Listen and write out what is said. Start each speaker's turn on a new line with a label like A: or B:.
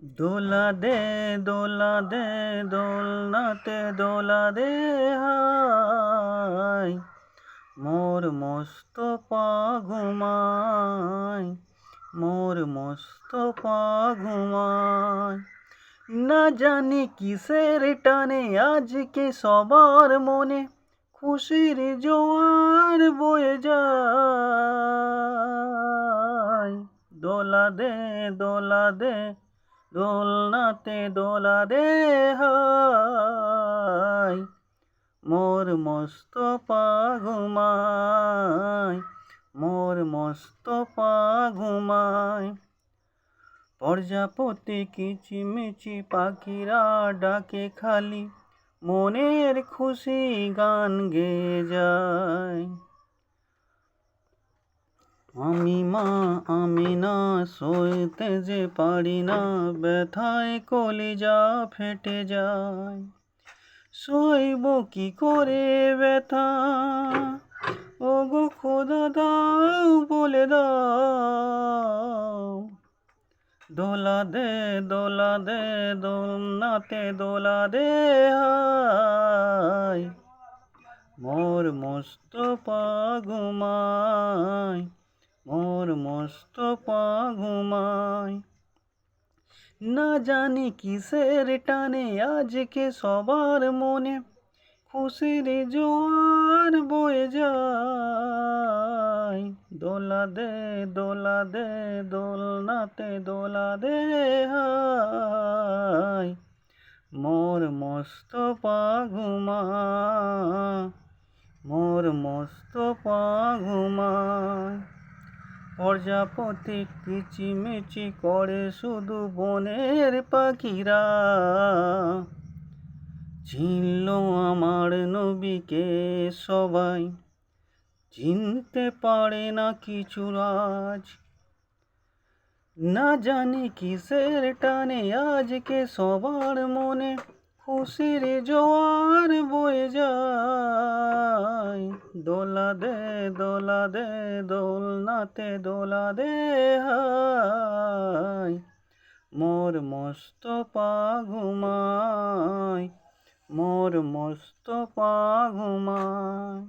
A: দোলা দে দোলা দে দোলনাতে দোলা দে high, মোর মস্ত পা ঘুমায়, মোর মস্ত পা ঘুমায়। না জানি কিসের টানে আজকে সবার মনে খুশির জোয়ার বয়ে যায়। দোলা দে দোলা দে দোলনাতে দোলা দে হাই, মোর মস্ত পা ঘুমায়, মোর মস্ত পা ঘুমায়। প্রজাপতি কিচিমিচি পাখিরা ডাকে খালি, মনের খুশি গান গেয়ে যায়। আমি না সইতে যে পারি না, ব্যথায় কলিজা ফেটে যায়। সইব কি করে ব্যথা, ওগো খোদা দাও বলে দাও। দোলা দে দোলা দে দোলনাতে দোলা দে হাই, মোর মস্ত পা ঘুমায়, মোর মস্ত পা ঘুমায়। না জানি কিসের টানে আজকে সবার মনে খুশির জোয়ার বয়ে যায়। দোলা দে দোলা দে দোলনাতে দোলা দে হাই, মোর মস্ত পা ঘুমায়, মোর মস্ত পা ঘুমায়। প্রজাপতি কিচিমিচি করে শুধু বনের পাখিরা, চিনল আমার নবীকে সবাই, চিনতে পারে না কিছু রাজ। না জানি কিসের টানে আজকে সবার মনে খুশির জোয়ার বয়ে যায়। দোলা দে দোলা দে দোলনাতে দোলা দে হাই, মোর মস্ত পা ঘুমায়, মোর মস্ত পা ঘুমায়।